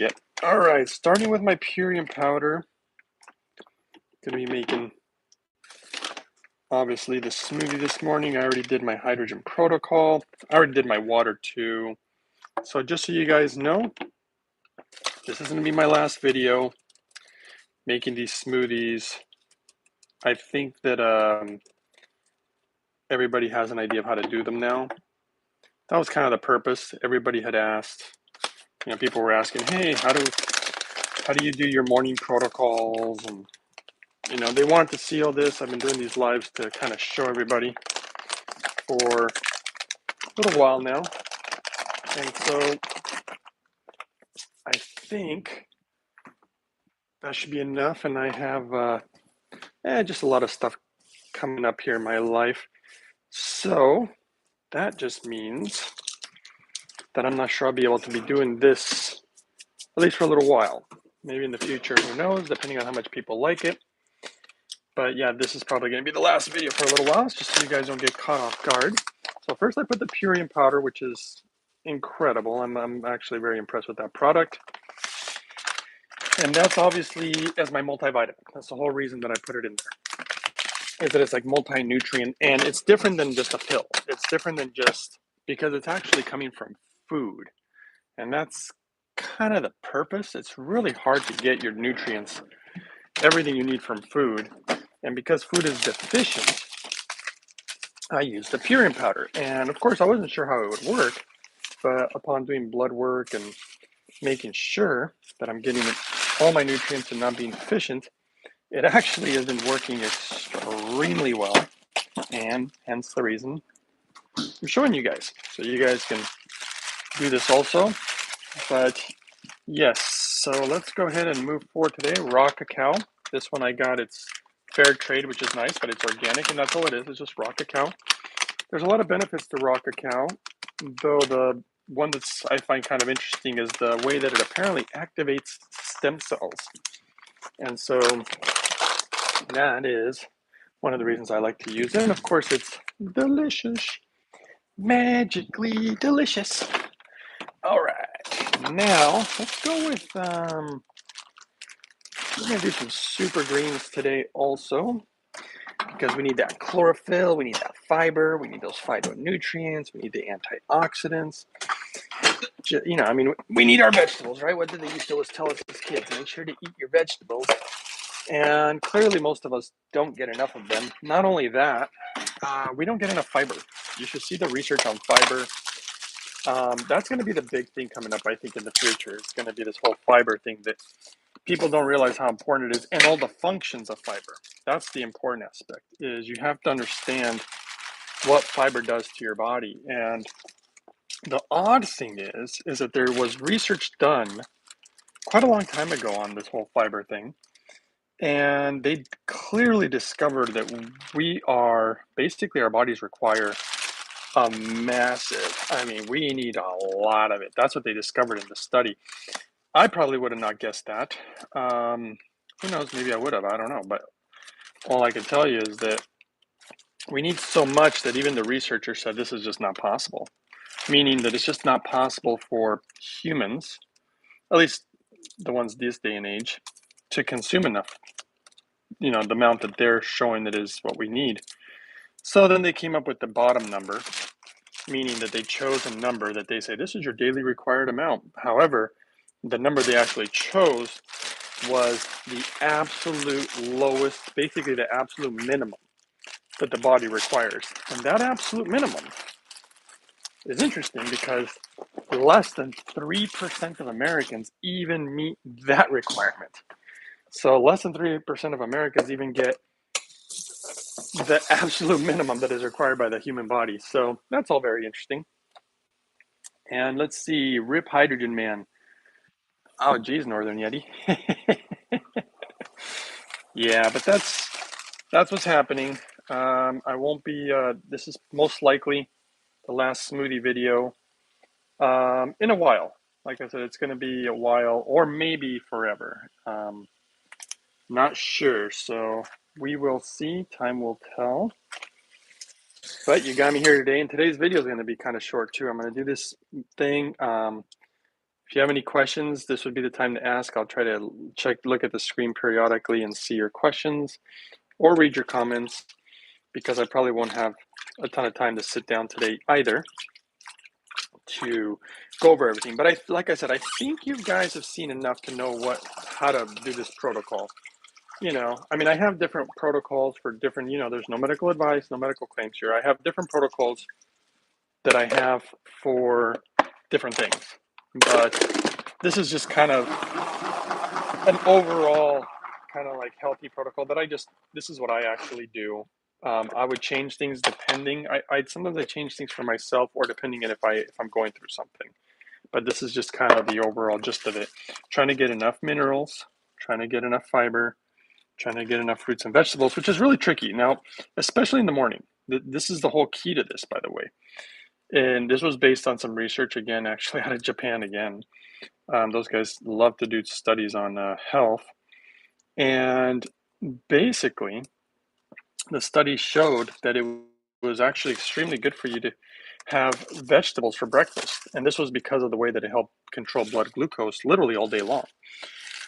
Yep. All right, starting with my purine powder. Gonna be making, obviously, the smoothie this morning. I already did my hydrogen protocol. I already did my water too. So just so you guys know, this is gonna be my last video making these smoothies. I think that everybody has an idea of how to do them now. That was kind of the purpose. Everybody had asked, people were asking, hey, how do you do your morning protocols? And they wanted to see all this. I've been doing these lives to kind of show everybody for a little while now. And so I think that should be enough. And I have just a lot of stuff coming up here in my life. So that just means that I'm not sure I'll be able to be doing this, at least for a little while. Maybe in the future, who knows, depending on how much people like it. But yeah, this is probably going to be the last video for a little while, just so you guys don't get caught off guard. So first I put the purine powder, which is incredible. I'm actually very impressed with that product. And that's obviously as my multivitamin. That's the whole reason that I put it in there, is that it's like multi-nutrient, and it's different than just a pill. It's different than just, because it's actually coming from food. And that's kind of the purpose. It's really hard to get your nutrients, everything you need from food. And because food is deficient, I used the purine powder. And of course, I wasn't sure how it would work, but upon doing blood work and making sure that I'm getting all my nutrients and not being deficient, it actually has been working extremely well. And hence the reason I'm showing you guys. So you guys can do this also. But yes, so let's go ahead and move forward today. Raw cacao. This one I got, it's fair trade, which is nice, but it's organic, and that's all it is. It's just raw cacao. There's a lot of benefits to raw cacao, though the one that's I find kind of interesting is the way that it apparently activates stem cells. And so that is one of the reasons I like to use it. And of course, it's delicious, magically delicious. All right, now let's go with, we're gonna do some super greens today also, because we need that chlorophyll, we need that fiber, we need those phytonutrients, we need the antioxidants. We need our vegetables, right? What did they used to always tell us as kids? Make sure to eat your vegetables. And clearly most of us don't get enough of them. Not only that, we don't get enough fiber. You should see the research on fiber. That's going to be the big thing coming up, I think, in the future. It's going to be this whole fiber thing that people don't realize how important it is, and all the functions of fiber. That's the important aspect, is you have to understand what fiber does to your body. And the odd thing is that there was research done quite a long time ago on this whole fiber thing. And they clearly discovered that basically our bodies require a massive, we need a lot of it. That's what they discovered in the study. I probably would have not guessed that. Who knows, maybe I would have, I don't know. But all I can tell you is that we need so much that even the researchers said this is just not possible. Meaning that it's just not possible for humans, at least the ones this day and age, to consume enough, the amount that they're showing that is what we need. So then they came up with the bottom number, meaning that they chose a number that they say, this is your daily required amount. However, the number they actually chose was the absolute lowest, basically the absolute minimum that the body requires. And that absolute minimum is interesting because less than 3% of Americans even meet that requirement. So less than 3% of Americans even get the absolute minimum that is required by the human body. So that's all very interesting. And let's see, Rip Hydrogen Man. Oh, geez, Northern Yeti. Yeah, but that's what's happening. I won't be, this is most likely the last smoothie video in a while. Like I said, it's going to be a while, or maybe forever. Not sure, so we will see. Time will tell. But you got me here today, and today's video is going to be kind of short too. I'm going to do this thing. If you have any questions, this would be the time to ask. I'll try to look at the screen periodically and see your questions or read your comments, because I probably won't have a ton of time to sit down today either to go over everything. But like I said, I think you guys have seen enough to know how to do this protocol. I mean, I have different protocols for different, there's no medical advice, no medical claims here. I have different protocols that I have for different things. But this is just kind of an overall kind of like healthy protocol that this is what I actually do. I would change things depending. Sometimes I change things for myself, or depending on if I'm going through something. But this is just kind of the overall gist of it. Trying to get enough minerals, trying to get enough fiber, trying to get enough fruits and vegetables, which is really tricky. Now, especially in the morning. This is the whole key to this, by the way. And this was based on some research, again, actually out of Japan again. Those guys love to do studies on health. And basically, the study showed that it was actually extremely good for you to have vegetables for breakfast. And this was because of the way that it helped control blood glucose literally all day long.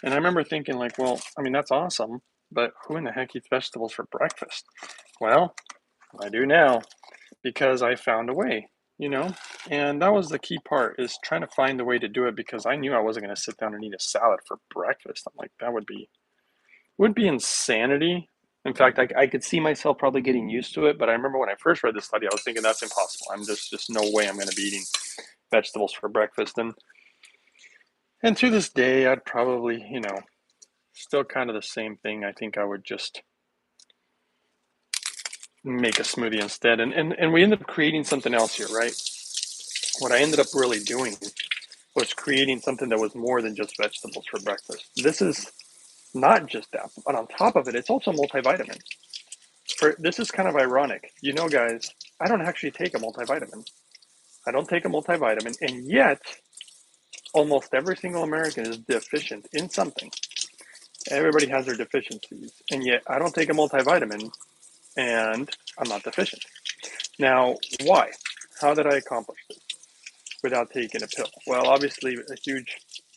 And I remember thinking, like, well, I mean, that's awesome, but who in the heck eats vegetables for breakfast? Well, I do now, because I found a way, and that was the key part, is trying to find a way to do it, because I knew I wasn't going to sit down and eat a salad for breakfast. I'm like, that would be insanity. In fact, I could see myself probably getting used to it, but I remember when I first read this study, I was thinking that's impossible. I'm just no way I'm going to be eating vegetables for breakfast. And to this day, I'd probably, still kind of the same thing. I think I would just make a smoothie instead. And we ended up creating something else here, right? What I ended up really doing was creating something that was more than just vegetables for breakfast. This is not just that, but on top of it, it's also multivitamin. This is kind of ironic. Guys, I don't actually take a multivitamin. I don't take a multivitamin, and yet almost every single American is deficient in something. Everybody has their deficiencies, and yet I don't take a multivitamin, and I'm not deficient. Now, why? How did I accomplish this without taking a pill? Well, obviously, a huge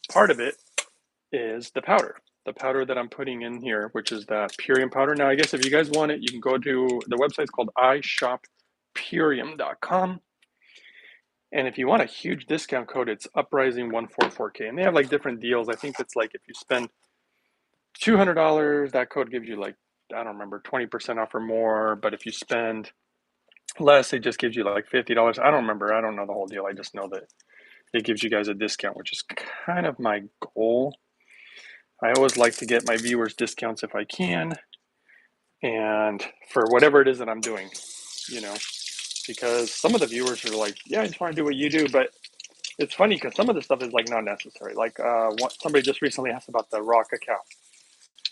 part of it is the powder. The powder that I'm putting in here, which is the Purium powder. Now, I guess if you guys want it, you can go to the website's called ishoppurium.com. And if you want a huge discount code, it's Uprising144K. And they have like different deals. I think it's like if you spend $200, that code gives you like, I don't remember, 20% off or more. But if you spend less, it just gives you like $50. I don't remember. I don't know the whole deal. I just know that it gives you guys a discount, which is kind of my goal. I always like to get my viewers discounts if I can, and for whatever it is that I'm doing, because some of the viewers are like, yeah, I just want to do what you do. But it's funny because some of the stuff is like not necessary. Like somebody just recently asked about the raw cacao.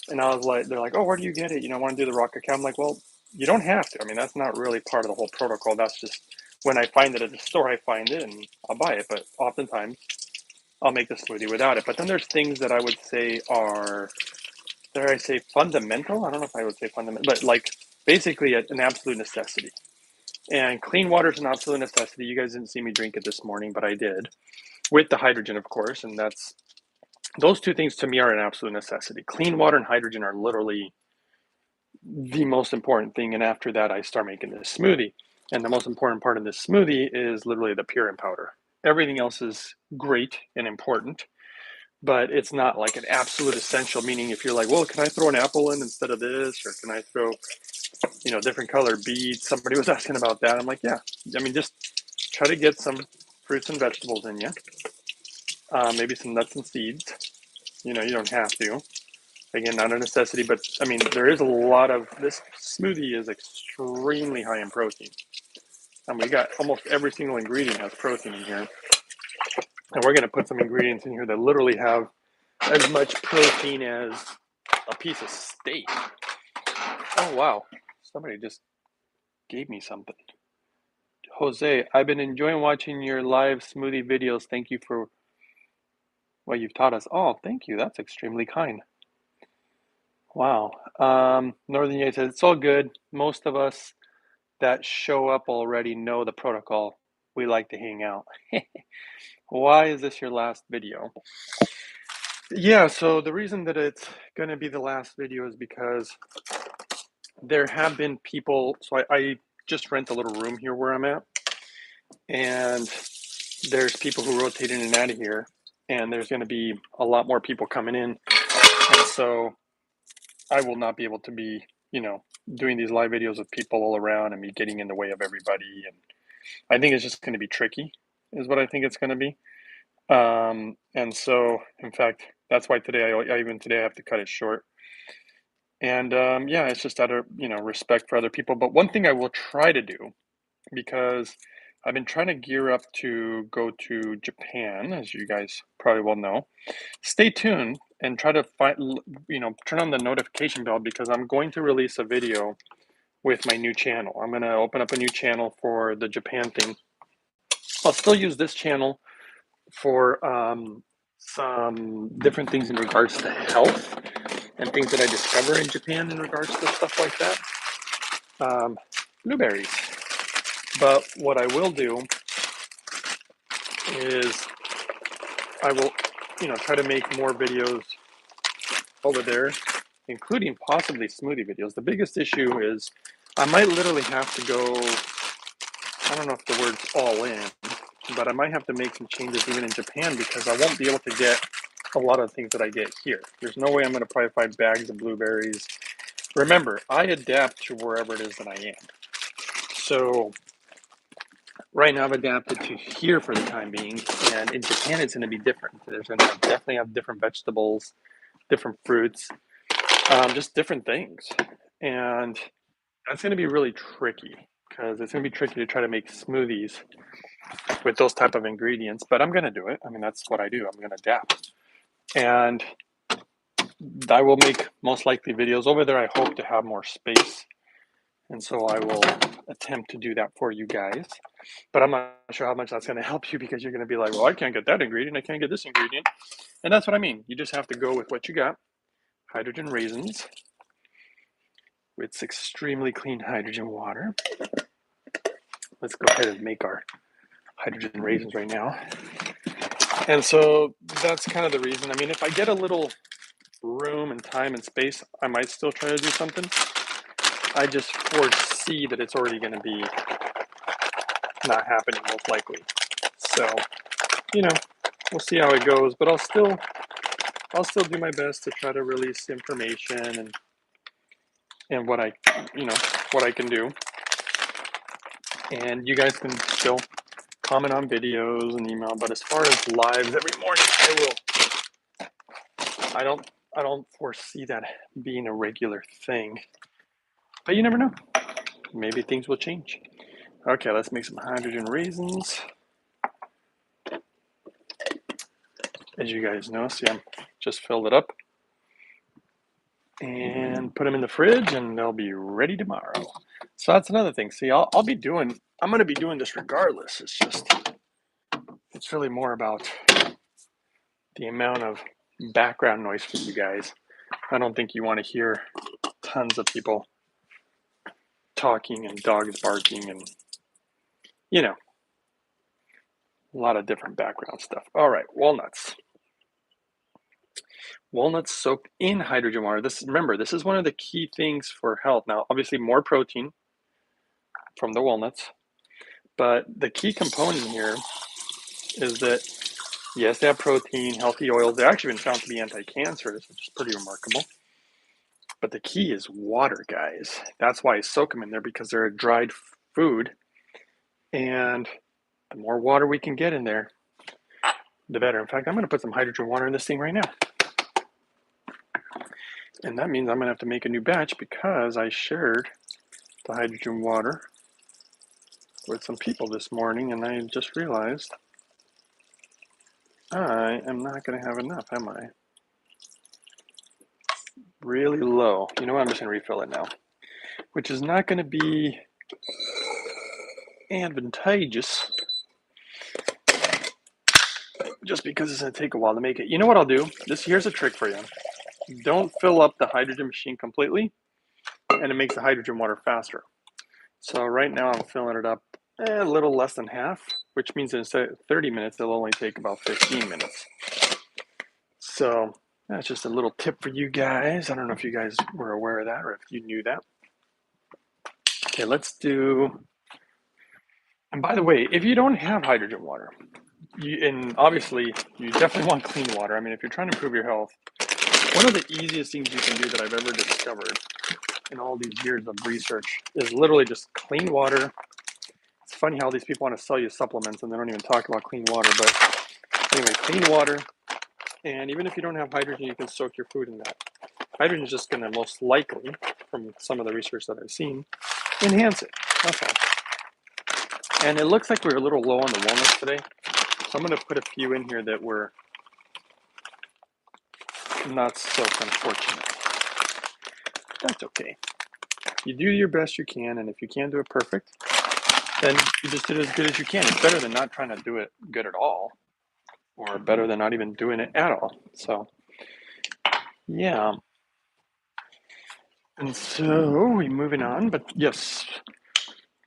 And I was like, they're like, oh, where do you get it? I want to do the raw cacao. I'm like, well, you don't have to. I mean, that's not really part of the whole protocol. That's just when I find it at the store, I find it and I'll buy it. But oftentimes I'll make the smoothie without it. But then there's things that I would say are, dare I say, fundamental? I don't know if I would say fundamental, but like basically an absolute necessity. And clean water is an absolute necessity. You guys didn't see me drink it this morning, but I did, with the hydrogen, of course. And those two things to me are an absolute necessity. Clean water and hydrogen are literally the most important thing. And after that, I start making this smoothie. And the most important part of this smoothie is literally the Purium powder. Everything else is great and important, but it's not like an absolute essential, meaning if you're like, well, can I throw an apple in instead of this? Or can I throw, different color beets? Somebody was asking about that. I'm like, yeah, I mean, just try to get some fruits and vegetables in you. Maybe some nuts and seeds. You don't have to. Again, not a necessity, but I mean, there is a lot of, this smoothie is extremely high in protein. And we got almost every single ingredient has protein in here. And we're going to put some ingredients in here that literally have as much protein as a piece of steak. Oh, wow. Somebody just gave me something. Jose, I've been enjoying watching your live smoothie videos. Thank you for what you've taught us. Oh, thank you. That's extremely kind. Wow. Northern United says, it's all good. Most of us that show up already know the protocol. We like to hang out. Why is this your last video? Yeah, so the reason that it's going to be the last video is because there have been people. So I just rent a little room here where I'm at, and there's people who rotate in and out of here, and there's going to be a lot more people coming in. And so I will not be able to be, doing these live videos with people all around and me getting in the way of everybody. And I think it's just going to be tricky, is what I think it's going to be. And so, in fact, that's why today, even today, I have to cut it short. And yeah, it's just out of, respect for other people. But one thing I will try to do, because I've been trying to gear up to go to Japan, as you guys probably will know. Stay tuned and try to find, turn on the notification bell, because I'm going to release a video with my new channel. I'm going to open up a new channel for the Japan thing. I'll still use this channel for some different things in regards to health and things that I discover in Japan in regards to stuff like that. Blueberries. But what I will do is I will, try to make more videos over there, including possibly smoothie videos. The biggest issue is I might literally have to go, I don't know if the word's all in, but I might have to make some changes even in Japan, because I won't be able to get a lot of things that I get here. There's no way I'm going to probably find bags of blueberries. Remember, I adapt to wherever it is that I am. So right now I've adapted to here for the time being, and in Japan it's going to be different. There's going to definitely have different vegetables, different fruits, just different things. And that's going to be really tricky, because it's going to be tricky to try to make smoothies with those type of ingredients, but I'm going to do it. I mean, that's what I do. I'm going to adapt. And I will make most likely videos over there. I hope to have more space. And so I will attempt to do that for you guys. But I'm not sure how much that's going to help you, because you're going to be like, well, I can't get that ingredient. I can't get this ingredient. And that's what I mean. You just have to go with what you got. Hydrogen raisins. It's extremely clean hydrogen water. Let's go ahead and make our hydrogen raisins right now. And so that's kind of the reason. I mean, if I get a little room and time and space, I might still try to do something. I just foresee that it's already going to be not happening, most likely. So, we'll see how it goes, but I'll still do my best to try to release information and what I, what I can do. And you guys can still comment on videos and email, but as far as lives every morning, I don't foresee that being a regular thing. But you never know. Maybe things will change. Okay, let's make some hydrogen raisins. As you guys know, see, I'm just filled it up and put them in the fridge, and they'll be ready tomorrow. So that's another thing. See, I'm going to be doing this regardless. It's really more about the amount of background noise for you guys. I don't think you want to hear tons of people talking and dogs barking and, a lot of different background stuff. All right, walnuts. Walnuts soaked in hydrogen water. Remember, this is one of the key things for health. Now, obviously, more protein from the walnuts, but the key component here is that, yes, they have protein, healthy oils. They've actually been found to be anti-cancerous, which is pretty remarkable. But the key is water, guys. That's why I soak them in there, because they're a dried food. And the more water we can get in there, the better. In fact, I'm going to put some hydrogen water in this thing right now. And that means I'm going to have to make a new batch, because I shared the hydrogen water with some people this morning, and I just realized I am not going to have enough, am I? Really low. You know what? I'm just going to refill it now, which is not going to be advantageous, just because it's going to take a while to make it. You know what I'll do? Here's a trick for you. Don't fill up the hydrogen machine completely, and it makes the hydrogen water faster. So right now I'm filling it up a little less than half. which means instead of 30 minutes, it'll only take about 15 minutes. So that's just a little tip for you guys. I don't know if you guys were aware of that or if you knew that. Okay, let's do, and by the way, if you don't have hydrogen water, and obviously you definitely want clean water. I mean, if you're trying to improve your health, one of the easiest things you can do that I've ever discovered in all these years of research is literally just clean water. It's funny how these people want to sell you supplements and they don't even talk about clean water. But anyway, clean water. And even if you don't have hydrogen, you can soak your food in that. Hydrogen is just going to most likely, from some of the research that I've seen, enhance it. That's all. And it looks like we're a little low on the walnuts today. So I'm going to put a few in here that were not so unfortunate. That's okay. You do your best you can, and if you can't do it perfect, then you just did as good as you can. It's better than not trying to do it good at all, or better than not even doing it at all. So, yeah. And so we're moving on, but yes,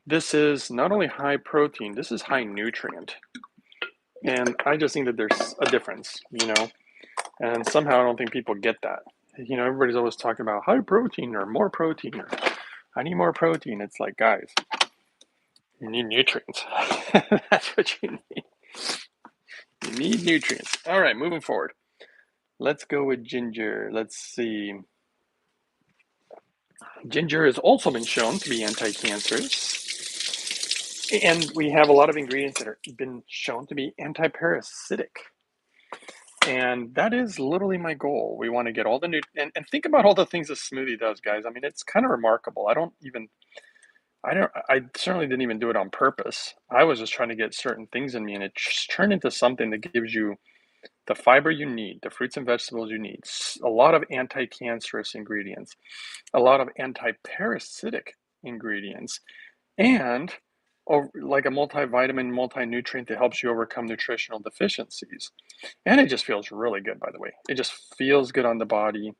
this is not only high protein, this is high nutrient. And I just think that there's a difference, and somehow I don't think people get that. Everybody's always talking about high protein or more protein or I need more protein. It's like, guys, you need nutrients. That's what you need. You need nutrients. All right, moving forward. Let's go with ginger. Let's see. Ginger has also been shown to be anti-cancerous. And we have a lot of ingredients that have been shown to be anti-parasitic. And that is literally my goal. We want to get all the and think about all the things a smoothie does, guys. I mean, it's kind of remarkable. I certainly didn't even do it on purpose. I was just trying to get certain things in me, and it turned into something that gives you the fiber you need, the fruits and vegetables you need, a lot of anti-cancerous ingredients, a lot of anti-parasitic ingredients, and like a multivitamin, multi-nutrient that helps you overcome nutritional deficiencies. And it just feels really good, by the way. It just feels good on the body.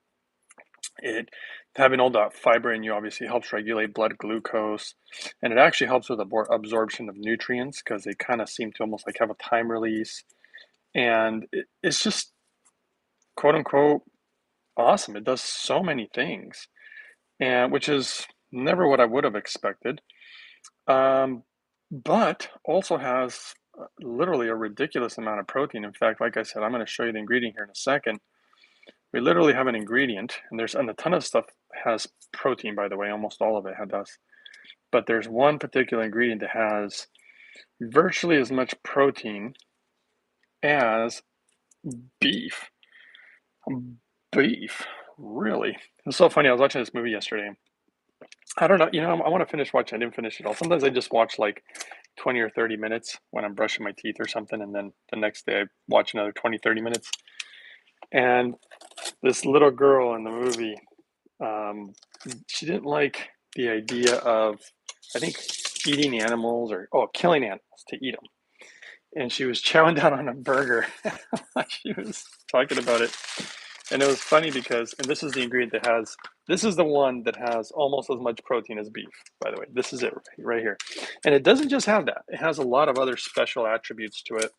It having all that fiber in you obviously helps regulate blood glucose, and it actually helps with absorption of nutrients because they kind of seem to almost like have a time release. And it's just quote unquote awesome. It does so many things, and which is never what I would have expected. But also has literally a ridiculous amount of protein. In fact, like I said, I'm going to show you the ingredient here in a second. We literally have an ingredient, and a ton of stuff has protein, by the way. Almost all of it does. But there's one particular ingredient that has virtually as much protein as beef. Beef, really? It's so funny. I was watching this movie yesterday. I don't know. I want to finish watching. I didn't finish it all. Sometimes I just watch like 20 or 30 minutes when I'm brushing my teeth or something. And then the next day I watch another 20, 30 minutes. And this little girl in the movie, she didn't like the idea of, I think, eating animals killing animals to eat them. And she was chowing down on a burger while she was talking about it. And it was funny because, and this is the ingredient this is the one that has almost as much protein as beef, by the way. This is it right here. And it doesn't just have that. It has a lot of other special attributes to it.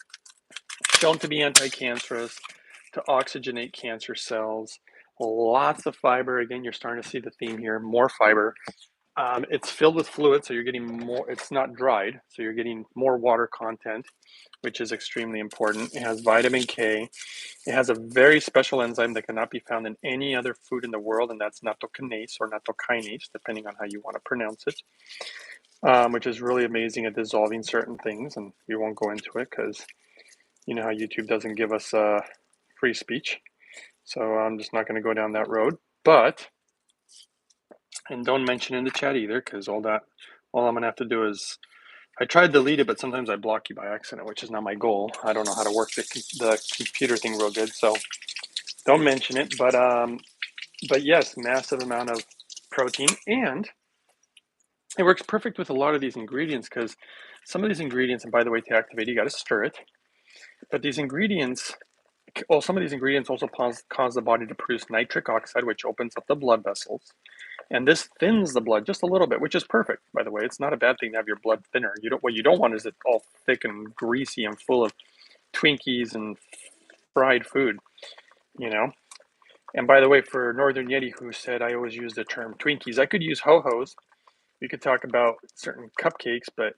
Shown to be anti-cancerous, to oxygenate cancer cells, lots of fiber. Again, you're starting to see the theme here, more fiber. It's filled with fluid, so you're getting more, it's not dried, so you're getting more water content, which is extremely important. It has vitamin K. It has a very special enzyme that cannot be found in any other food in the world, and that's nattokinase or nattokinase, depending on how you want to pronounce it, which is really amazing at dissolving certain things, and we won't go into it because you know how YouTube doesn't give us free speech. So I'm just not going to go down that road. And don't mention in the chat either, because all I'm going to have to do is, I tried to delete it, but sometimes I block you by accident, which is not my goal. I don't know how to work the computer thing real good, so don't mention it. But yes, massive amount of protein, and it works perfect with a lot of these ingredients because some of these ingredients, and by the way, to activate, you got to stir it. But some of these ingredients also cause the body to produce nitric oxide, which opens up the blood vessels. And this thins the blood just a little bit, which is perfect, by the way. It's not a bad thing to have your blood thinner. What you don't want is it all thick and greasy and full of Twinkies and fried food, you know. And by the way, for Northern Yeti, who said I always use the term Twinkies, I could use ho-hos. We could talk about certain cupcakes, but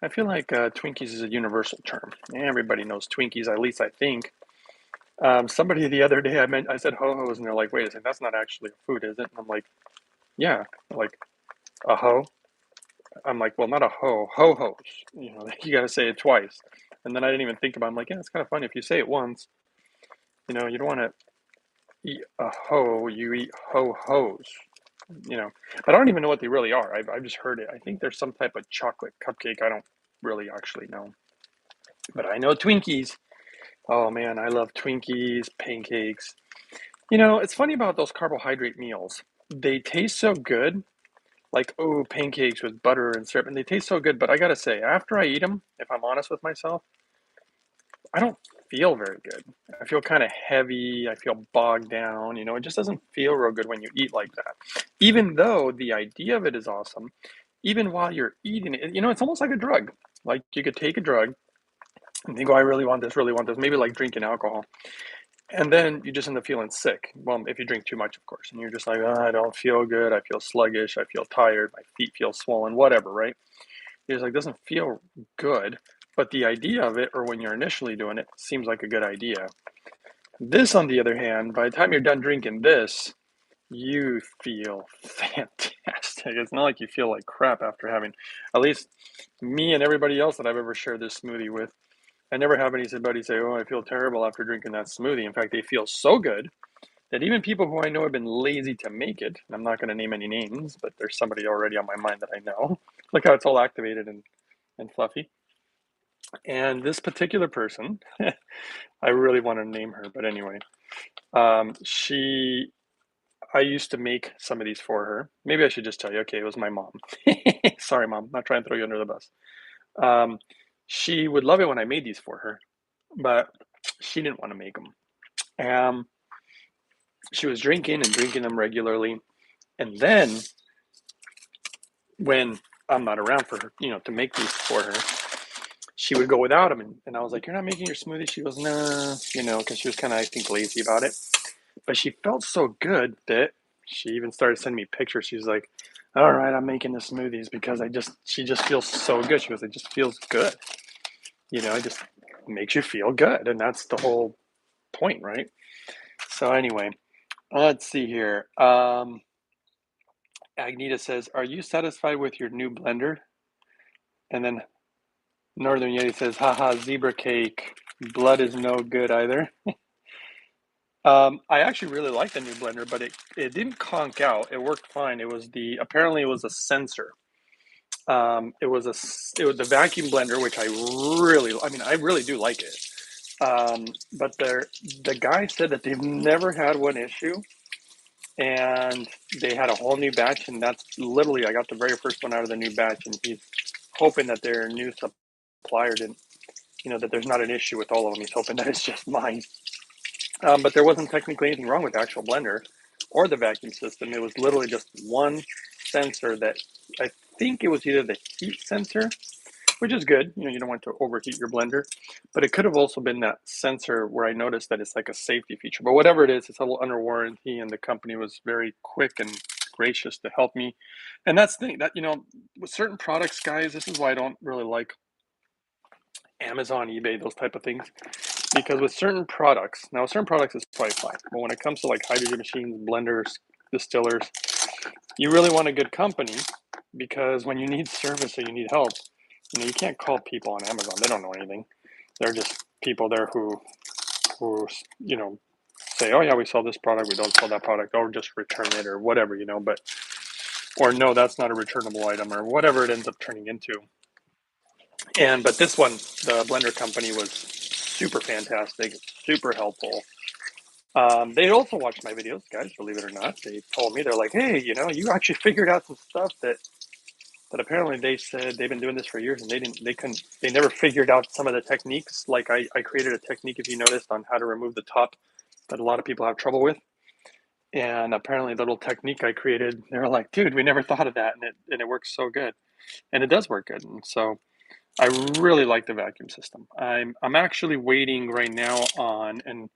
I feel like Twinkies is a universal term. Everybody knows Twinkies, at least I think. Somebody the other day, I said ho-hos, and they're like, wait a second, that's not actually a food, is it? And I'm like, yeah, like a ho. I'm like, well, not a ho-hos. You know, you got to say it twice. And then I didn't even think about it. I'm like, yeah, it's kind of funny if you say it once. You know, you don't want to eat a ho, you eat ho-hos. You know, I don't even know what they really are. I've just heard it. I think there's some type of chocolate cupcake. I don't really actually know. But I know Twinkies. Oh man, I love Twinkies, pancakes. You know, it's funny about those carbohydrate meals. They taste so good, like, oh, pancakes with butter and syrup, and they taste so good. But I gotta say, after I eat them, if I'm honest with myself, I don't feel very good. I feel kind of heavy. I feel bogged down. You know, it just doesn't feel real good when you eat like that. Even though the idea of it is awesome, even while you're eating it, you know, it's almost like a drug. Like you could take a drug and think, oh, I really want this, really want this. Maybe like drinking alcohol. And then you just end up feeling sick. Well, if you drink too much, of course, and you're just like, oh, I don't feel good. I feel sluggish. I feel tired. My feet feel swollen, whatever, right? It's like, doesn't feel good. But the idea of it, or when you're initially doing it, seems like a good idea. This, on the other hand, by the time you're done drinking this, you feel fantastic. It's not like you feel like crap after having, at least me and everybody else that I've ever shared this smoothie with. I never have anybody say, oh, I feel terrible after drinking that smoothie. In fact, they feel so good that even people who I know have been lazy to make it, and I'm not going to name any names, but there's somebody already on my mind that I know. Look how it's all activated and fluffy. And this particular person, I really want to name her, but anyway, I used to make some of these for her. Maybe I should just tell you, okay, it was my mom. Sorry, mom, not trying to throw you under the bus. Um, she would love it when I made these for her, but she didn't want to make them. She was drinking and drinking them regularly. And then when I'm not around for her, you know, to make these for her, she would go without them. And I was like, you're not making your smoothie? She goes, nah, you know, because she was kind of, I think, lazy about it. But she felt so good that she even started sending me pictures. She's like, all right, I'm making the smoothies because she just feels so good. She goes, it just feels good. You know, it just makes you feel good. And that's the whole point, right? So anyway, let's see here. Agneta says, are you satisfied with your new blender? And then Northern Yeti says, haha, zebra cake. Blood is no good either. I actually really like the new blender, but it didn't conk out. It worked fine. Apparently it was a sensor. It was the vacuum blender, which I really do like it. But the guy said that they've never had one issue, and they had a whole new batch, and that's literally I got the very first one out of the new batch, and he's hoping that their new supplier didn't, you know, that there's not an issue with all of them. He's hoping that it's just mine. But there wasn't technically anything wrong with the actual blender or the vacuum system. It was literally just one sensor that I think it was either the heat sensor, which is good. You know, you don't want to overheat your blender, but it could have also been that sensor where I noticed that it's like a safety feature. But whatever it is, it's all under warranty, and the company was very quick and gracious to help me. And that's the thing that, you know, with certain products, guys, this is why I don't really like Amazon, eBay, those type of things. Because with certain products is probably fine. But when it comes to like hydrogen machines, blenders, distillers, you really want a good company, because when you need service or you need help, you know, you can't call people on Amazon. They don't know anything. They're just people there who you know, say, oh yeah, we sell this product, we don't sell that product, or just return it or whatever, you know, or no, that's not a returnable item, or whatever it ends up turning into. But this one, the blender company was super fantastic, super helpful. They also watched my videos, guys, believe it or not. They told me, they're like, hey, you know, you actually figured out some stuff that apparently they said they've been doing this for years, and they never figured out some of the techniques. Like I created a technique, if you noticed, on how to remove the top that a lot of people have trouble with. And apparently the little technique I created, they were like, dude, we never thought of that. And it works so good. And it does work good. And so I really like the vacuum system. I'm actually waiting right now on, and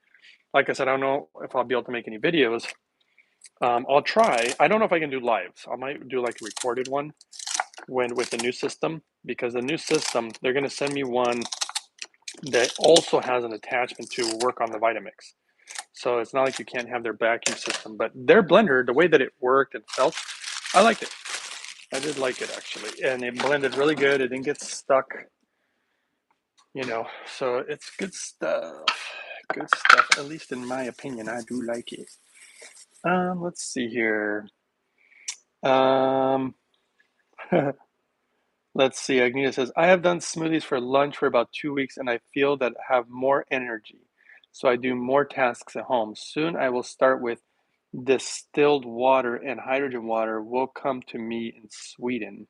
like I said, I don't know if I'll be able to make any videos. I'll try. I don't know if I can do lives. I might do like a recorded one when with the new system, because the new system, they're going to send me one that also has an attachment to work on the Vitamix. So it's not like you can't have their vacuum system, but their blender, the way that it worked and felt, I liked it. I did like it actually, and it blended really good. It didn't get stuck, you know. So it's good stuff. Good stuff. At least in my opinion, I do like it. Let's see here. Um, let's see. Agneta says, I have done smoothies for lunch for about 2 weeks and I feel that I have more energy. So I do more tasks at home. Soon I will start with distilled water and hydrogen water will come to me in Sweden.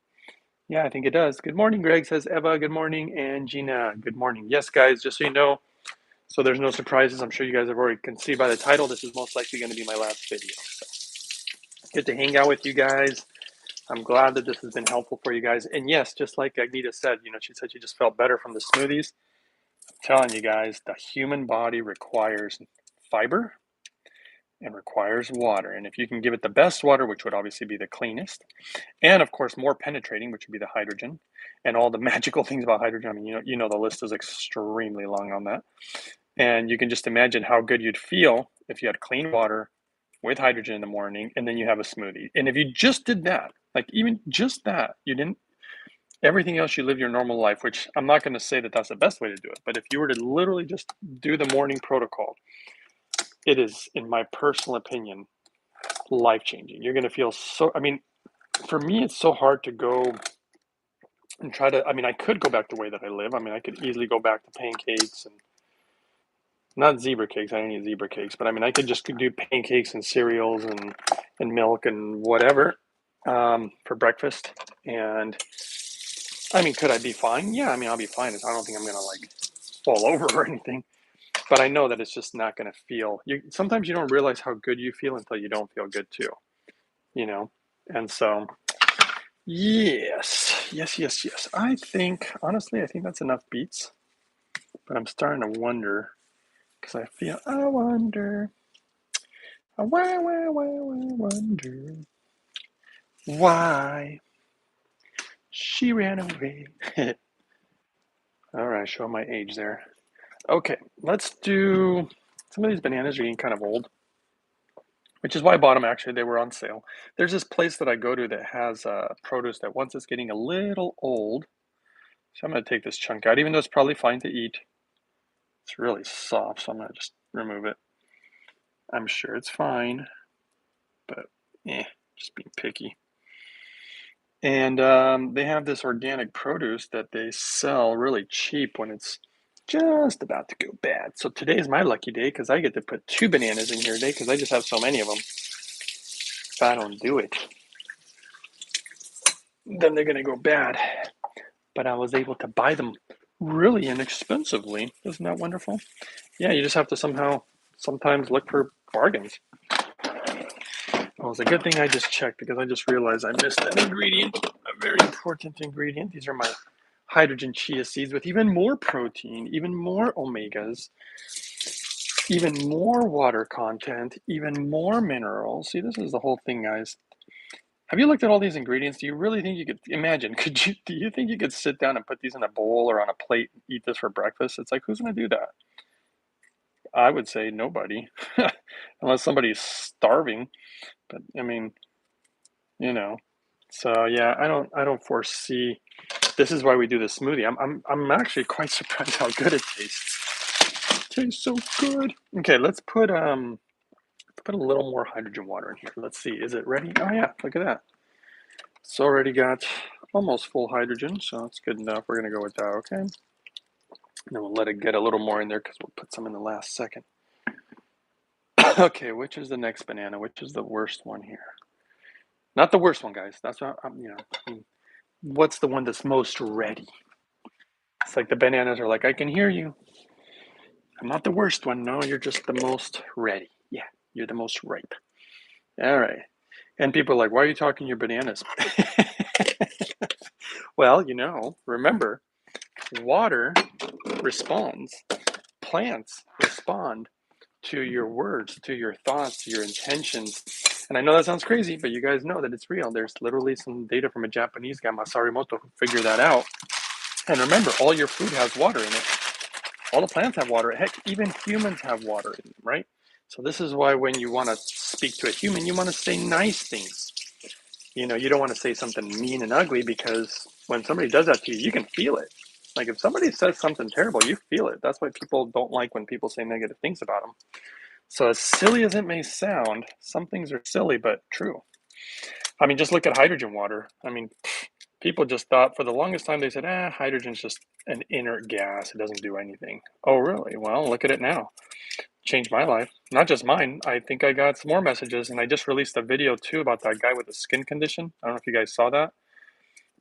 Yeah, I think it does. Good morning, Greg, says Eva. Good morning. And Gina, good morning. Yes, guys, just so you know, so there's no surprises. I'm sure you guys have already can see by the title, this is most likely going to be my last video. So good to hang out with you guys. I'm glad that this has been helpful for you guys. And yes, just like Agneta said, she said she just felt better from the smoothies. I'm telling you guys, the human body requires fiber and requires water. And if you can give it the best water, which would obviously be the cleanest, and of course more penetrating, which would be the hydrogen, and all the magical things about hydrogen. I mean, the list is extremely long on that. And you can just imagine how good you'd feel if you had clean water with hydrogen in the morning and then you have a smoothie. And if you just did that, like even just that, you didn't everything else you live your normal life, which I'm not going to say that that's the best way to do it, but if you were to literally just do the morning protocol, it is, in my personal opinion, life changing. You're going to feel so, I mean, for me, it's so hard to go and try to, I mean, I could go back the way that I live. I mean, I could easily go back to pancakes and not zebra cakes. I don't eat zebra cakes, but I mean, I could just do pancakes and cereals and milk and whatever for breakfast. And I mean, could I be fine? Yeah, I mean, I'll be fine. I don't think I'm gonna like fall over or anything. But I know that it's just not gonna feel. Sometimes you don't realize how good you feel until you don't feel good too. You know, and so yes, yes, yes, yes. I think honestly, I think that's enough beats. But I'm starting to wonder because I wonder. Wonder why she ran away. All right, show my age there. Okay, let's do. Some of these bananas are getting kind of old, which is why I bought them. Actually, they were on sale. There's this place that I go to that has produce that once it's getting a little old. So I'm going to take this chunk out, even though it's probably fine to eat. It's really soft, so I'm going to just remove it. I'm sure it's fine, but just being picky. And they have this organic produce that they sell really cheap when it's just about to go bad. So today is my lucky day because I get to put 2 bananas in here today because I just have so many of them. If I don't do it, then they're going to go bad. But I was able to buy them really inexpensively. Isn't that wonderful? Yeah, you just have to sometimes look for bargains. Well, it's a good thing I just checked because I just realized I missed an ingredient, a very important ingredient. These are my hydrogen chia seeds with even more protein, even more omegas, even more water content, even more minerals. See, this is the whole thing, guys. Have you looked at all these ingredients? Do you really think you could imagine? Do you think you could sit down and put these in a bowl or on a plate and eat this for breakfast? It's like, who's going to do that? I would say nobody, unless somebody's starving. But I mean, you know. So yeah, I don't foresee. This is why we do the smoothie. I'm actually quite surprised how good it tastes. It tastes so good. Okay, let's put a little more hydrogen water in here. Let's see, is it ready? Oh yeah, look at that. It's already got almost full hydrogen, so it's good enough. We're gonna go with that, okay? And then we'll let it get a little more in there because we'll put some in the last second. Okay, which is the next banana? Which is the worst one here? Not the worst one, guys. That's what what's the one that's most ready? It's like the bananas are like, I can hear you. I'm not the worst one. No, you're just the most ready. Yeah, you're the most ripe. All right. And people are like, why are you talking your bananas? Well, remember, water responds, plants respond to your words, to your thoughts, to your intentions. And I know that sounds crazy, but you guys know that it's real. There's literally some data from a Japanese guy, Masarimoto, who figured that out. And remember, all your food has water in it. All the plants have water. Heck, even humans have water in them, right? So this is why when you want to speak to a human, you want to say nice things. You don't want to say something mean and ugly, because when somebody does that to you, you can feel it. Like if somebody says something terrible, you feel it. That's why people don't like when people say negative things about them. So as silly as it may sound, some things are silly but true. I mean, just look at hydrogen water. I mean, people just thought for the longest time, they said, hydrogen's just an inert gas. It doesn't do anything. Oh, really? Well, look at it now. Changed my life. Not just mine. I think I got some more messages, and I just released a video too about that guy with a skin condition. I don't know if you guys saw that.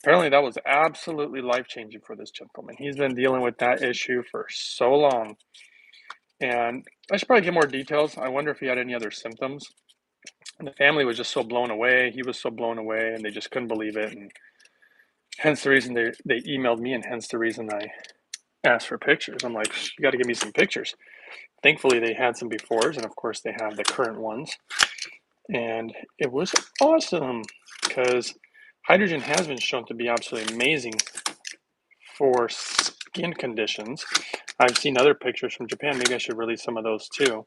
Apparently that was absolutely life-changing for this gentleman. He's been dealing with that issue for so long. And I should probably get more details. I wonder if he had any other symptoms. And the family was just so blown away. He was so blown away, and they just couldn't believe it. And hence the reason they emailed me, and hence the reason I asked for pictures. I'm like, you got to give me some pictures. Thankfully, they had some befores, and of course, they have the current ones. And it was awesome because hydrogen has been shown to be absolutely amazing for skin conditions. I've seen other pictures from Japan. Maybe I should release some of those too.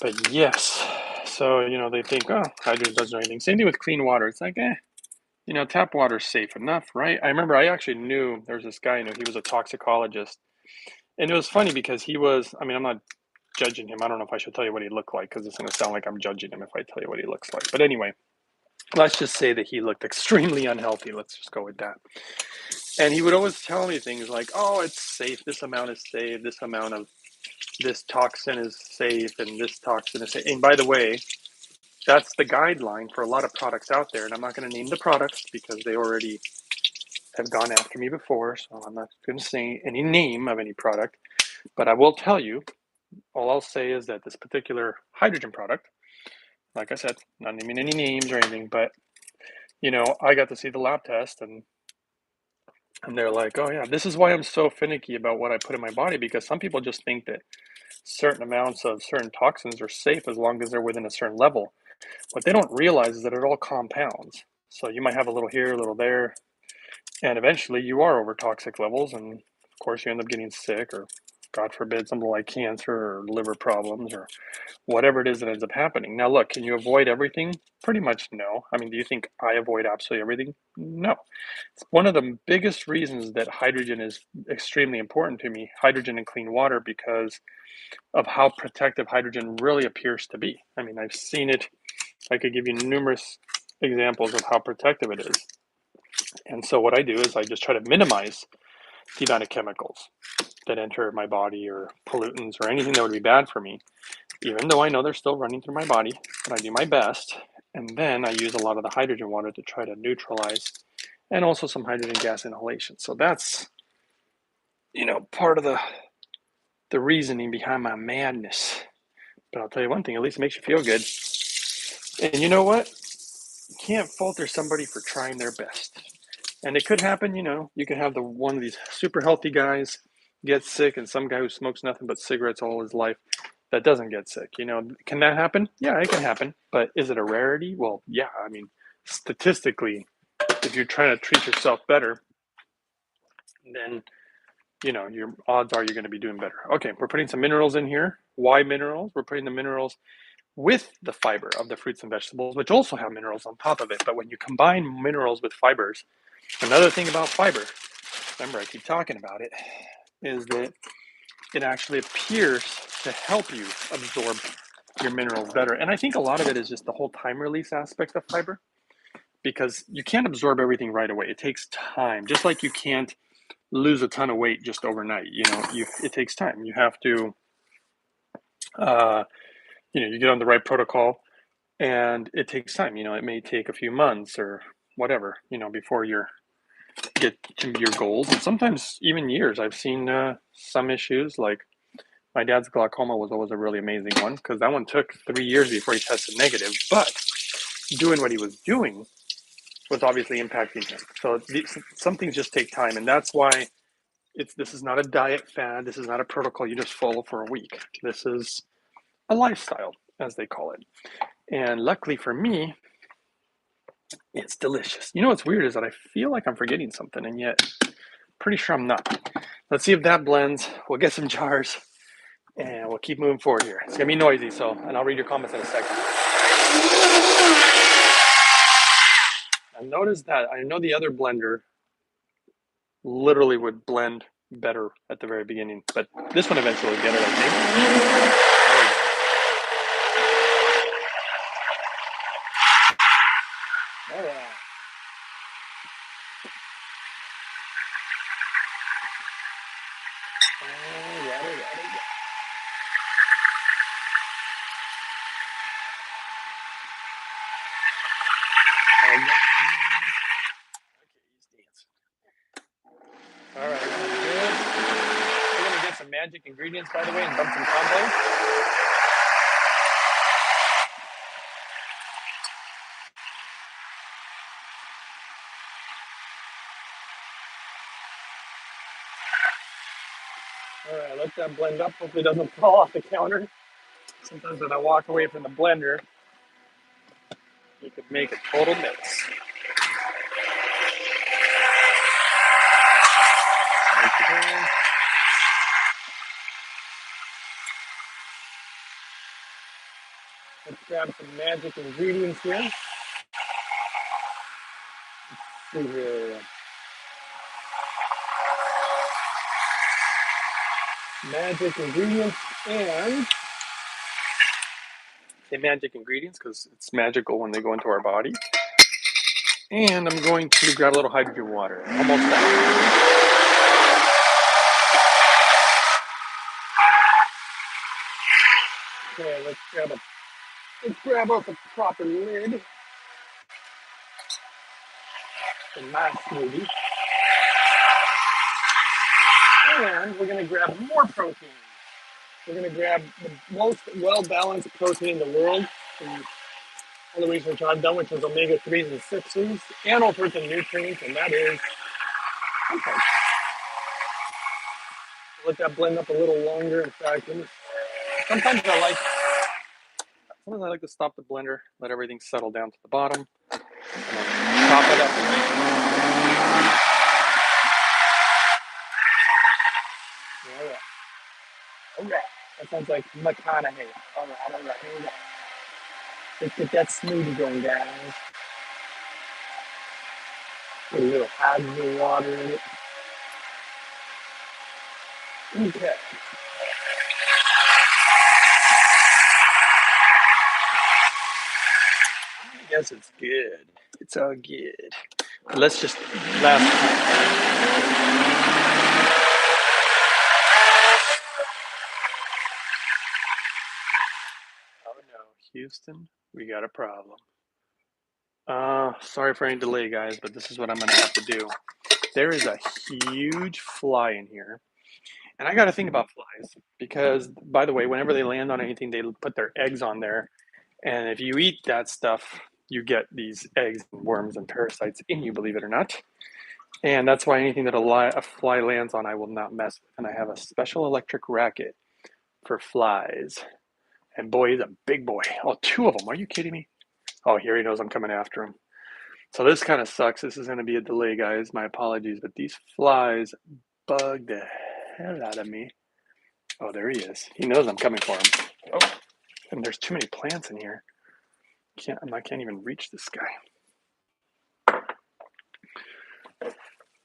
But yes, so they think, oh, hydrogen doesn't do anything. Same thing with clean water. It's like, tap water's safe enough, right? I remember I actually knew there was this guy, he was a toxicologist. And it was funny because he was, I mean, I'm not judging him. I don't know if I should tell you what he looked like, because it's going to sound like I'm judging him if I tell you what he looks like. But anyway, let's just say that he looked extremely unhealthy. Let's just go with that. And he would always tell me things like, oh, it's safe. This amount is safe. This amount of this toxin is safe, and this toxin is safe. And by the way, that's the guideline for a lot of products out there. And I'm not going to name the products because they already have gone after me before. So I'm not going to say any name of any product. But I will tell you, all I'll say is that this particular hydrogen product, like I said, not naming any names or anything, but I got to see the lab test, and they're like, oh yeah, this is why I'm so finicky about what I put in my body, because some people just think that certain amounts of certain toxins are safe as long as they're within a certain level. What they don't realize is that it all compounds. So you might have a little here, a little there, and eventually you are over toxic levels, and of course you end up getting sick, or God forbid, something like cancer or liver problems or whatever it is that ends up happening. Now, look, can you avoid everything? Pretty much no. I mean, do you think I avoid absolutely everything? No. It's one of the biggest reasons that hydrogen is extremely important to me, hydrogen and clean water, because of how protective hydrogen really appears to be. I mean, I've seen it. I could give you numerous examples of how protective it is. And so what I do is I just try to minimize the amount of chemicals that enter my body, or pollutants, or anything that would be bad for me, even though I know they're still running through my body, but I do my best. And then I use a lot of the hydrogen water to try to neutralize, and also some hydrogen gas inhalation. So that's, part of the reasoning behind my madness. But I'll tell you one thing, at least it makes you feel good. And you know what? You can't falter somebody for trying their best. And it could happen, you could have one of these super healthy guys get sick, and some guy who smokes nothing but cigarettes all his life that doesn't get sick. Can that happen? Yeah, it can happen. But is it a rarity? Well, yeah. I mean, statistically, if you're trying to treat yourself better, then your odds are you're going to be doing better. Okay, we're putting some minerals in here. Why minerals? We're putting the minerals with the fiber of the fruits and vegetables, which also have minerals on top of it. But when you combine minerals with fibers, another thing about fiber, remember I keep talking about it, is that it actually appears to help you absorb your minerals better. And I think a lot of it is just the whole time release aspect of fiber, because you can't absorb everything right away. It takes time, just like you can't lose a ton of weight just overnight. It takes time. You have to, you get on the right protocol, and it takes time. It may take a few months or whatever, before you get to your goals, and sometimes even years. I've seen some issues, like My dad's glaucoma was always a really amazing one because that one took 3 years before he tested negative. But doing what he was doing was obviously impacting him. So some things just take time, and that's why this is not a diet fad. This is not a protocol you just follow for a week. This is a lifestyle, as they call it. And luckily for me, it's delicious. You know what's weird is that I feel like I'm forgetting something, and yet pretty sure I'm not. Let's see if that blends. We'll get some jars, and we'll keep moving forward here. It's gonna be noisy, and I'll read your comments in a second. I noticed that I know the other blender literally would blend better at the very beginning, but this one eventually will get it, I think. All right. All right, this is good. We're gonna get some magic ingredients, by the way, and dump some compost. All right, let that blend up. Hopefully it doesn't fall off the counter. Sometimes when I walk away from the blender, you could make a total mess. Okay. Let's grab some magic ingredients here. Let's see here. Magic ingredients and say magic ingredients because it's magical when they go into our body. And I'm going to grab a little hydrogen water. Almost done. Okay, let's grab up a proper lid for my smoothie. And we're going to grab more protein. We're going to grab the most well-balanced protein in the world from all the research I've done, which is omega-3s and 6s, and all sorts of nutrients, and that is okay. Let that blend up a little longer. In fact, sometimes I like to stop the blender, let everything settle down to the bottom, and then top it up. All right. That sounds like McConaughey. All right. Here we go. Let's get that smoothie going, guys. Put a little hydrogen water in it. Okay. I guess it's good. It's all good. Let's just last. Oh no, Houston, we got a problem. Sorry for any delay, guys, but this is what I'm gonna have to do. There is a huge fly in here. And I got to think about flies because, by the way, whenever they land on anything, they put their eggs on there. And if you eat that stuff, you get these eggs, and worms, and parasites in you, believe it or not. And that's why anything that a fly lands on, I will not mess with. And I have a special electric racket for flies. And boy, he's a big boy. Oh, two of them. Are you kidding me? Oh, here he knows I'm coming after him. So this kind of sucks. This is going to be a delay, guys. My apologies. But these flies bug the hell out of me. Oh, there he is. He knows I'm coming for him. Oh, and there's too many plants in here. I can't even reach this guy.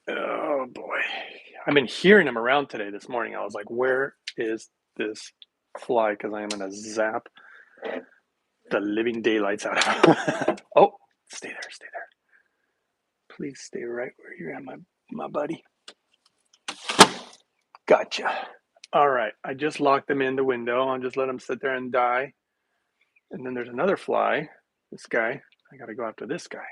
Oh boy. I've been hearing him around today this morning. I was like, where is this fly? Because I am going to zap the living daylights out of him. Oh, stay there. Please stay right where you're at, my buddy. Gotcha. All right. I just locked them in the window. I'll just let them sit there and die. And then there's another fly. This guy. I got to go after this guy.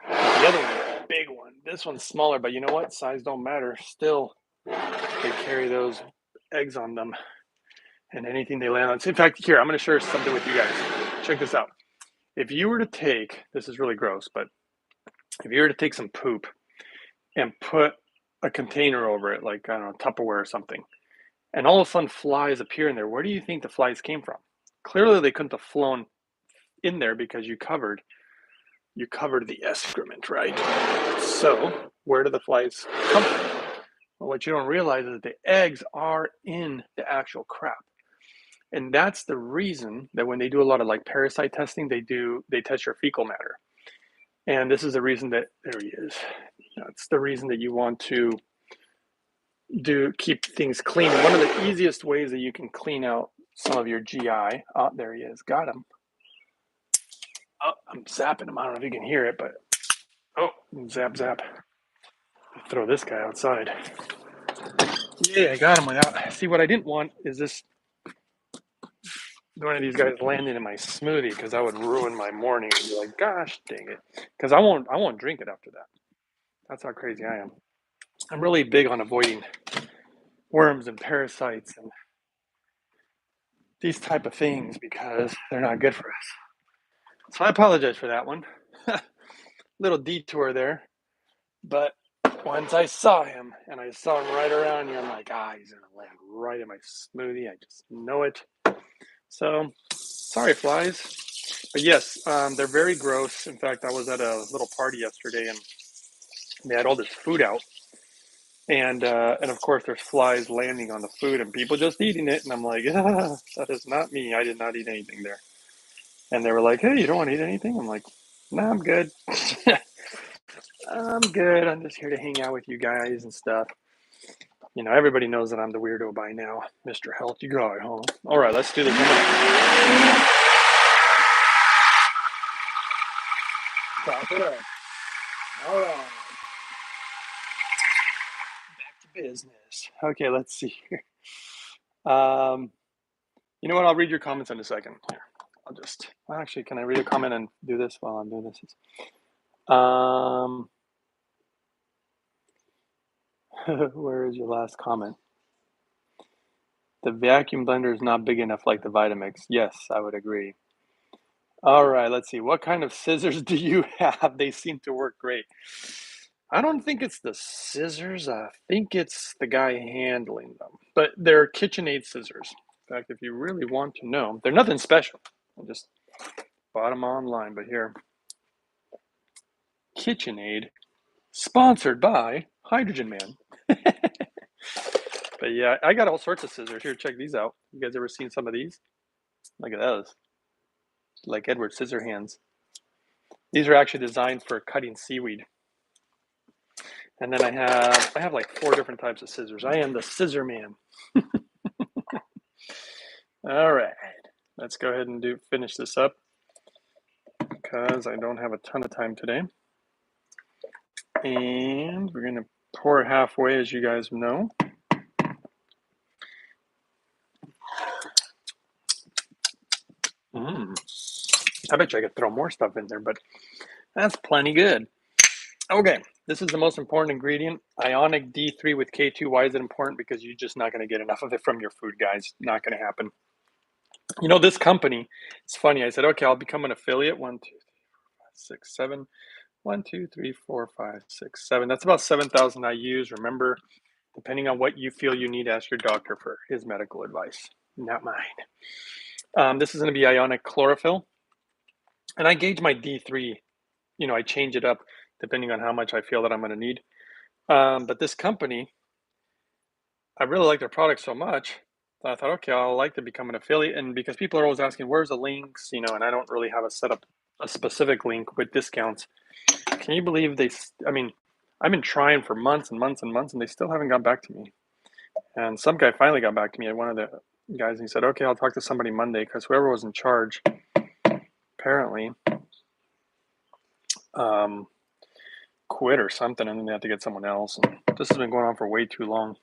The other one's a big one. This one's smaller, but you know what? Size don't matter. Still, they carry those eggs on them. and anything they land on. So in fact, here, I'm going to share something with you guys. Check this out. If you were to take, this is really gross, but if you were to take some poop and put a container over it, like, I don't know, Tupperware or something, and all of a sudden flies appear in there, where do you think the flies came from? Clearly, they couldn't have flown in there because you covered the excrement, right? So where do the flies come from? Well, what you don't realize is that the eggs are in the actual crap. And that's the reason that when they do a lot of like parasite testing, they test your fecal matter. And this is the reason that, there he is. That's the reason that you want to keep things clean. One of the easiest ways that you can clean out some of your GI. Oh, there he is. Got him. Oh, I'm zapping him. I don't know if you can hear it, but oh, zap, zap. Throw this guy outside. Yeah, I got him without. See, what I didn't want is this, one of these guys landing in my smoothie, because that would ruin my morning and be like, gosh dang it. Because I won't drink it after that. That's how crazy I am. I'm really big on avoiding worms and parasites and these type of things because they're not good for us. So I apologize for that one. Little detour there. But once I saw him and I saw him right around here, I'm like, he's going to land right in my smoothie. I just know it. So, sorry, flies. But yes, they're very gross. In fact, I was at a little party yesterday and they had all this food out. And of course, there's flies landing on the food and people just eating it. And I'm like, that is not me. I did not eat anything there. And they were like, hey, you don't want to eat anything? I'm like, no, I'm good. I'm good. I'm just here to hang out with you guys and stuff. You know, everybody knows that I'm the weirdo by now. Mr. Healthy Guy, huh? All right, let's do this. Top it up. All right. Back to business. Okay, let's see here. You know what? I'll read your comments in a second. Here, actually, can I read a comment and do this while I'm doing this? Where is your last comment? The vacuum blender is not big enough like the Vitamix. Yes, I would agree. All right, let's see. What kind of scissors do you have? They seem to work great. I don't think it's the scissors. I think it's the guy handling them. But they're KitchenAid scissors. In fact, if you really want to know, they're nothing special. I just bought them online. But here, KitchenAid, sponsored by Hydrogen Man. But yeah, I got all sorts of scissors. Here, check these out. You guys ever seen some of these? Look at those. Like Edward Scissorhands. These are actually designed for cutting seaweed. And then I have like 4 different types of scissors. I am the scissor man. All right, let's go ahead and finish this up because I don't have a ton of time today. And we're gonna pour halfway, as you guys know. I bet you I could throw more stuff in there, but that's plenty good. Okay, this is the most important ingredient, ionic D3 with K2. Why is it important? Because you're just not going to get enough of it from your food, guys. Not going to happen. You know, this company, it's funny. I said, okay, I'll become an affiliate. 1, 2, 3, 4, 5, 6, 7. 1, 2, 3, 4, 5, 6, 7. That's about 7,000 IUs. Remember, depending on what you feel you need, ask your doctor for his medical advice, not mine. This is going to be ionic chlorophyll. And I gauge my D3. You know, I change it up depending on how much I feel that I'm going to need. But this company, I really like their product so much that I thought, okay, I'll like to become an affiliate. And because people are always asking, where's the links? You know, and I don't really have a specific link with discounts. Can you believe I've been trying for months and months and months, and they still haven't got back to me. And some guy finally got back to me, one of the guys, and he said, okay, I'll talk to somebody Monday, because whoever was in charge apparently quit or something, and then they had to get someone else. And this has been going on for way too long.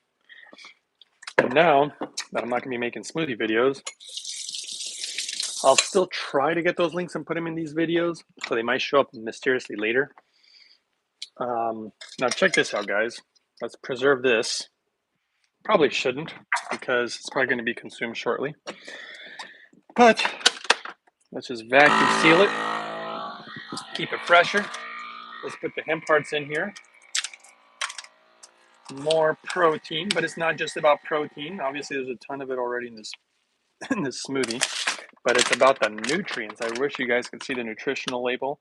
And now that I'm not going to be making smoothie videos, I'll still try to get those links and put them in these videos, so they might show up mysteriously later. Now check this out, guys. Let's preserve this. Probably shouldn't, because it's probably going to be consumed shortly. But let's just vacuum seal it, keep it fresher. Let's put the hemp hearts in here. More protein, but it's not just about protein. Obviously, there's a ton of it already in this smoothie, but it's about the nutrients. I wish you guys could see the nutritional label.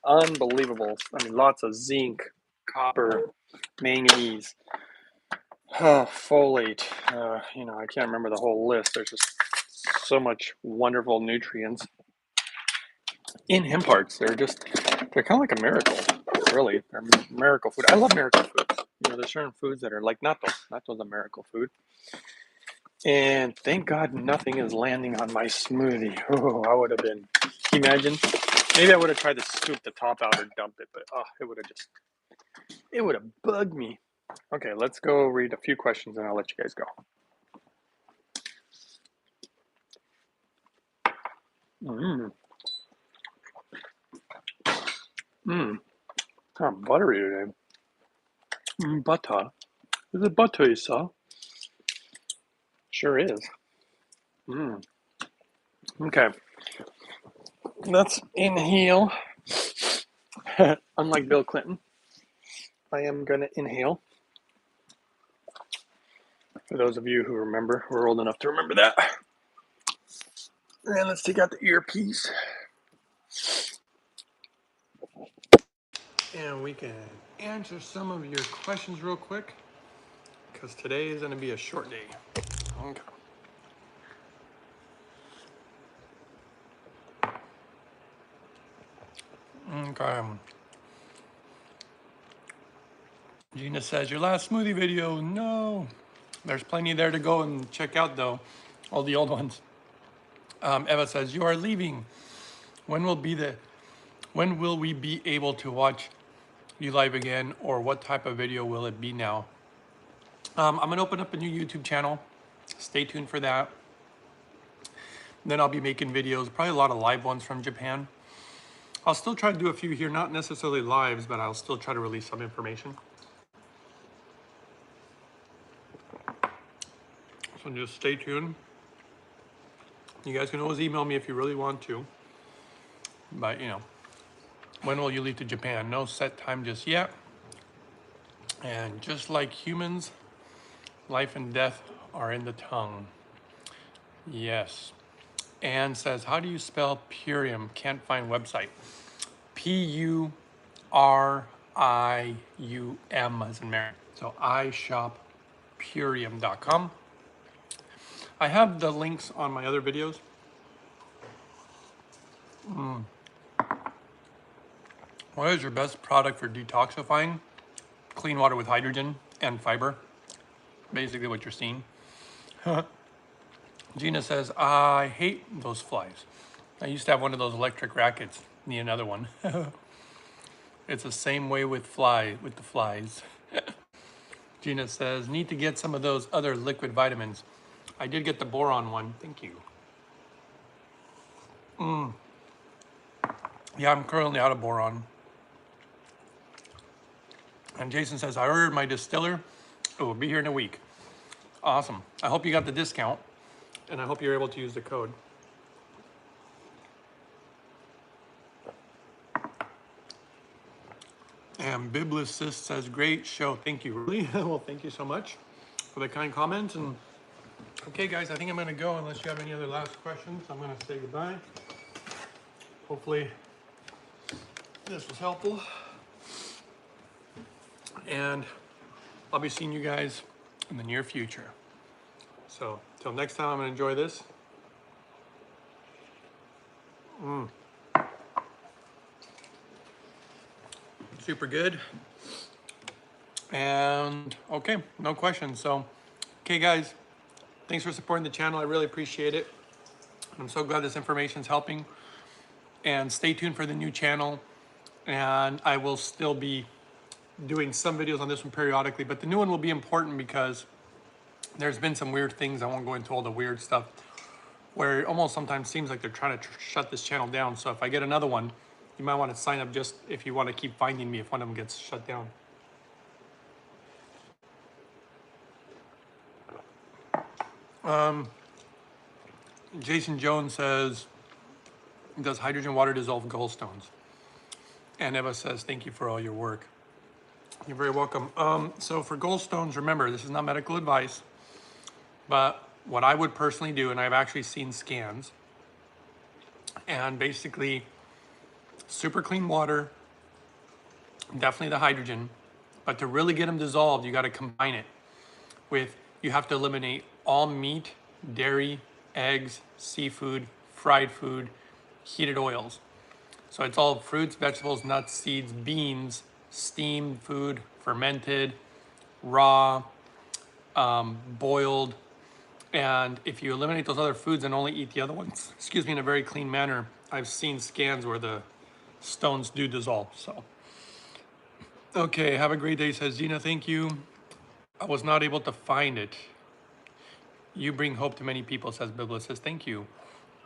Unbelievable. I mean, lots of zinc, copper, manganese, folate. I can't remember the whole list. There's just so much wonderful nutrients in hemp hearts. They're kind of like a miracle, really. They're miracle food. I love miracle foods. There's certain foods that are like natto. Natto's a miracle food. And thank God nothing is landing on my smoothie. Oh, I would have been, can you imagine? Maybe I would have tried to scoop the top out or dump it, but it would have bugged me. Okay, let's go read a few questions and I'll let you guys go. Kind of buttery today. Butter. Is it buttery, sir? Sure is. Okay. Let's inhale. Unlike Bill Clinton, I am going to inhale. For those of you who remember, who are old enough to remember that. And let's take out the earpiece. And we can answer some of your questions real quick, because today is going to be a short day. Okay. Okay. Gina says, your last smoothie video, no. There's plenty there to go and check out, though. All the old ones. Eva says, you are leaving. When will we be able to watch you live again, or what type of video will it be now? I'm going to open up a new YouTube channel. Stay tuned for that. Then I'll be making videos, probably a lot of live ones from Japan. I'll still try to do a few here, not necessarily lives, but I'll still try to release some information. So just stay tuned. You guys can always email me if you really want to. But, when will you leave to Japan? No set time just yet. And just like humans, life and death are in the tongue. Yes. Anne says, how do you spell Purium? Can't find website. Purium as in Mary. So iShopPurium.com. I have the links on my other videos. What is your best product for detoxifying? Clean water with hydrogen and fiber. Basically what you're seeing. Gina says, I hate those flies. I used to have one of those electric rackets. Need another one. It's the same way with the flies. Gina says, need to get some of those other liquid vitamins. I did get the boron one. Thank you. Yeah, I'm currently out of boron. And Jason says, I ordered my distiller. It will be here in a week. Awesome. I hope you got the discount. And I hope you're able to use the code. And Biblicist says, great show. Thank you. Really? Well, thank you so much for the kind comments. And okay, guys, I think I'm going to go unless you have any other last questions. I'm going to say goodbye. Hopefully this was helpful. And I'll be seeing you guys in the near future. So till next time, I'm going to enjoy this. Super good. And okay, no questions. So, okay, guys, thanks for supporting the channel. I really appreciate it. I'm so glad this information is helping. And stay tuned for the new channel. And I will still be doing some videos on this one periodically, but the new one will be important because there's been some weird things. I won't go into all the weird stuff where it almost sometimes seems like they're trying to shut this channel down. So if I get another one, you might want to sign up just if you want to keep finding me if one of them gets shut down. Jason Jones says, does hydrogen water dissolve gallstones? And Eva says, thank you for all your work. You're very welcome. So for gallstones, remember, this is not medical advice, but what I would personally do, and I've actually seen scans, and basically super clean water, definitely the hydrogen, but to really get them dissolved, you got to combine it with, you have to eliminate all meat, dairy, eggs, seafood, fried food, heated oils. So it's all fruits, vegetables, nuts, seeds, beans, steamed food, fermented, raw, boiled. And if you eliminate those other foods and only eat the other ones, excuse me, in a very clean manner, I've seen scans where the stones do dissolve. So, okay, have a great day, says Gina. Thank you. I was not able to find it. You bring hope to many people, says Biblia. Says thank you.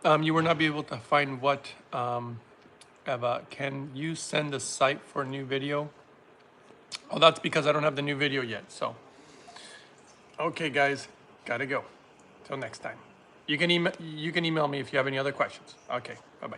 You were not be able to find what, Eva? Can you send the site for a new video? Oh, that's because I don't have the new video yet. So, okay, guys, gotta go. Till next time. You can email me if you have any other questions. Okay, bye bye.